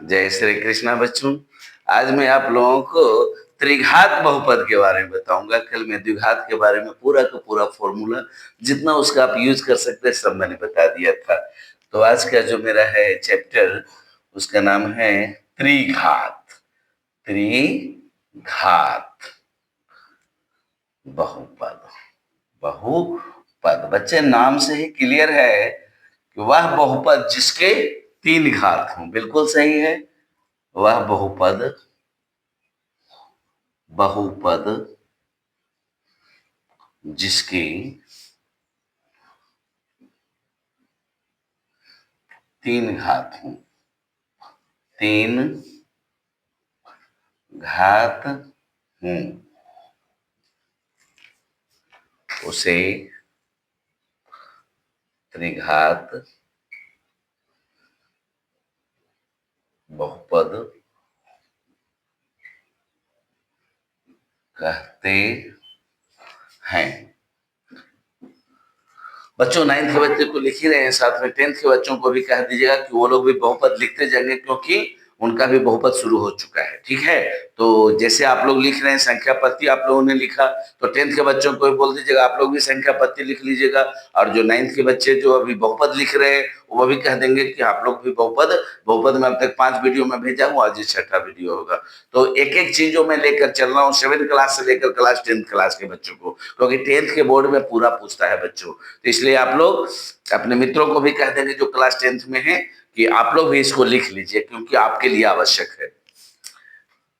जय श्री कृष्णा बच्चों। आज मैं आप लोगों को त्रिघात बहुपद के बारे में बताऊंगा। कल मैं द्विघात के बारे में पूरा का पूरा फॉर्मूला जितना उसका आप यूज कर सकते हैं सब मैंने बता दिया था। तो आज का जो मेरा है चैप्टर उसका नाम है त्रिघात। त्रिघात बहुपद। बहुपद बच्चे नाम से ही क्लियर है कि वह बहुपद जिसके तीन घात हों। बिल्कुल सही है। वह बहुपद बहुपद जिसकी तीन घात हों। तीन घात हों उसे त्रिघात बहुपद कहते हैं। बच्चों 9th के बच्चे को लिख ही रहे हैं, साथ में 10th के बच्चों को भी कह दीजिएगा कि वो लोग भी बहुपद लिखते जाएंगे क्योंकि उनका भी बहुपद शुरू हो चुका है। ठीक है, तो जैसे आप लोग लिख रहे हैं संख्या पत्ती आप लोगों ने लिखा, तो 10th के बच्चों को भी बोल दीजिएगा आप लोग भी संख्या पत्ती लिख लीजिएगा। और जो 9th के बच्चे जो अभी बहुपद लिख रहे हैं वो भी कह देंगे कि आप लोग भी बहुपद। बहुपद में अब तक 5 वीडियो में भेजा हूँ, आज ये 6ठा वीडियो होगा। तो एक एक चीजों में लेकर चल रहा हूँ 7th क्लास से लेकर क्लास 10th क्लास के बच्चों को, क्योंकि 10th के बोर्ड में पूरा पूछता है बच्चों। तो इसलिए आप लोग अपने मित्रों को भी कह देंगे जो क्लास 10th में है कि आप लोग भी इसको लिख लीजिए क्योंकि आपके लिए आवश्यक है।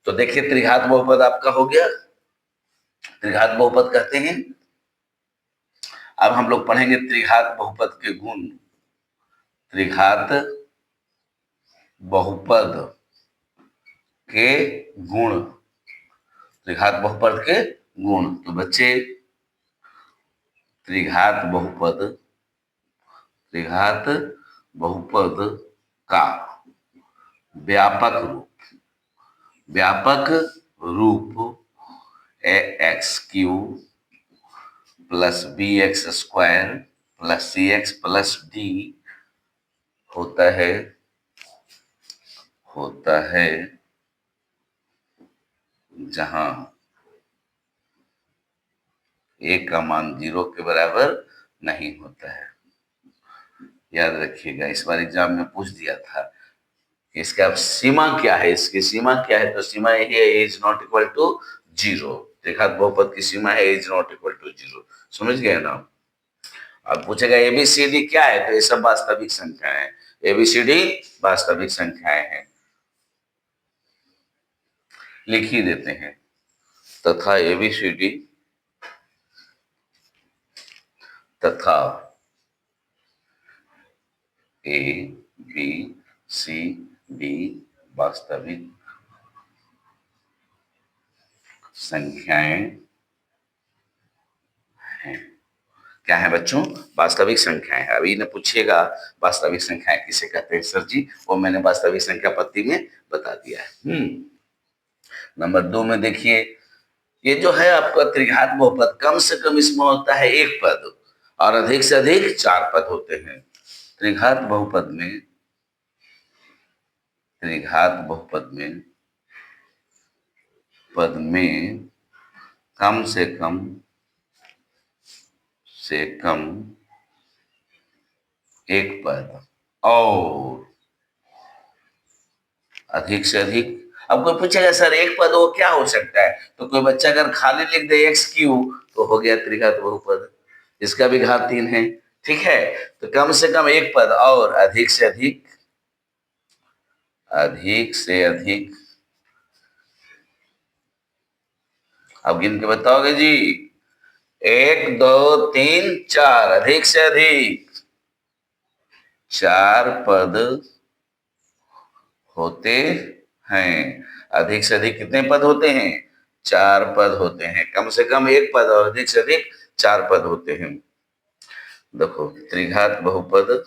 तो देखिए त्रिघात बहुपद आपका हो गया। त्रिघात बहुपद कहते हैं। अब हम लोग पढ़ेंगे त्रिघात बहुपद के गुण। त्रिघात बहुपद के गुण। त्रिघात बहुपद के गुण। तो बच्चे त्रिघात बहुपद त्रिघात बहुपद का व्यापक रूप। व्यापक रूप A X cube plus B X square plus C X plus D होता है जहां ए का मान 0 के बराबर नहीं होता है। याद रखिएगा, इस बार एग्जाम में पूछ दिया था इसका सीमा क्या है। इसकी सीमा क्या है? तो सीमा यही है, ए इज नॉट इक्वल टू 0। त्रिघात बहुपद की सीमा है ए इज नॉट इक्वल टू 0। समझ गए ना? अब पूछेगा एबीसीडी क्या है, तो ये सब वास्तविक संख्याएं हैं। एबीसीडी वास्तविक संख्याएं हैं, लिख ही देते हैं। तथा एबीसीडी तथा ए बी सी डी वास्तविक संख्याएं हैं। क्या है बच्चों? वास्तविक संख्याएं है। अभी न पूछिएगा वास्तविक संख्याएं किसे कहते हैं सर जी, वो मैंने वास्तविक संख्या पत्ती में बता दिया है। नंबर 2 में देखिए, ये जो है आपका त्रिघात बहुपद, कम से कम इसमें होता है एक पद और अधिक से अधिक 4 पद होते हैं। त्रिघात बहुपद में पद में कम से कम एक पद और अधिक से अधिक। अब कोई पूछेगा सर एक पद वो क्या हो सकता है, तो कोई बच्चा अगर खाली लिख दे एक्स क्यू तो हो गया त्रिघात बहुपद, इसका भी घात 3 है। ठीक है, तो कम से कम एक पद और अधिक से अधिक अब गिन के बताओगे जी। 1 2 3 4 अधिक से अधिक 4 पद होते हैं। अधिक से अधिक कितने पद होते हैं? 4 पद होते हैं। कम से कम एक पद और अधिक से अधिक 4 पद होते हैं। देखो त्रिघात बहुपद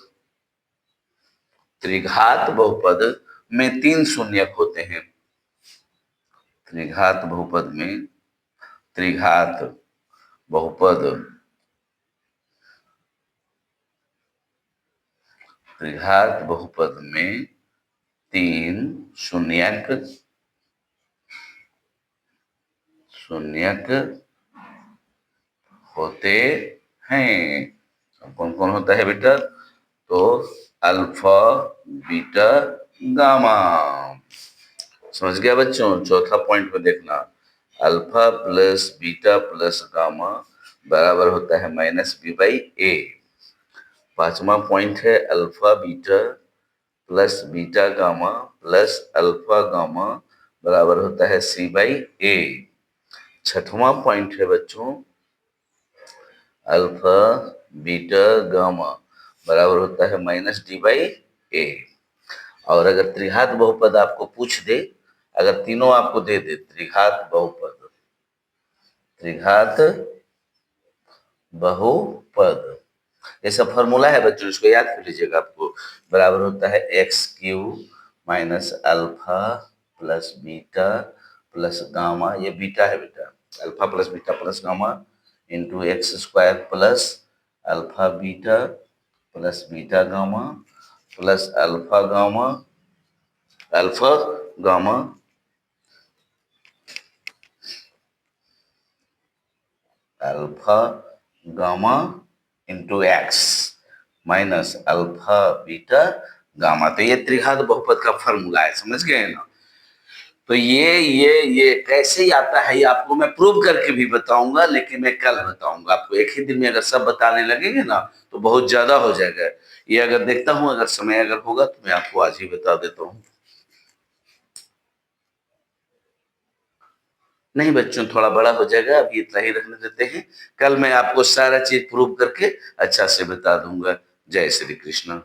में 3 शून्यक होते हैं। त्रिघात बहुपद में त्रिघात बहुपद में 3 शून्यक शून्यक होते हैं। कौन कौन होता है बेटा? तो अल्फा, बीटा, गामा। समझ गया बच्चों? चौथा पॉइंट में देखना, alpha plus beta plus gamma बराबर होता है माइनस बी बाई ए। पांचवा पॉइंट है alpha beta plus beta gamma plus alpha gamma बराबर होता है सी बाई ए। छठवां पॉइंट है बच्चों, अल्फा बीटा गामा बराबर होता है माइनस डी बाई ए। और अगर त्रिघात बहुपद आपको पूछ दे, अगर तीनों आपको दे दे, त्रिघात बहुपद, त्रिघात बहुपद, ऐसा फॉर्मूला है बच्चों, इसको याद कर लीजिएगा। आपको बराबर होता है x Q minus alpha plus beta plus gamma, ये बीटा है बेटा, alpha plus beta plus gamma into x square plus alpha beta plus beta gamma plus alpha gamma alpha gamma into x minus alpha beta gamma. तो ये त्रिघात बहुपद का formula है, समझ गए ना? तो ये कैसे ही आता है, ये आपको मैं प्रूव करके भी बताऊंगा, लेकिन मैं कल बताऊंगा आपको। एक ही दिन में अगर सब बताने लगेंगे ना तो बहुत ज्यादा हो जाएगा। ये अगर देखता हूं, अगर समय अगर होगा तो मैं आपको आज ही बता देता हूँ। नहीं बच्चों, थोड़ा बड़ा हो जाएगा, अभी इतना ही रखने देते हैं। कल मैं आपको सारा चीज प्रूव करके अच्छा से बता दूंगा। जय श्री कृष्ण।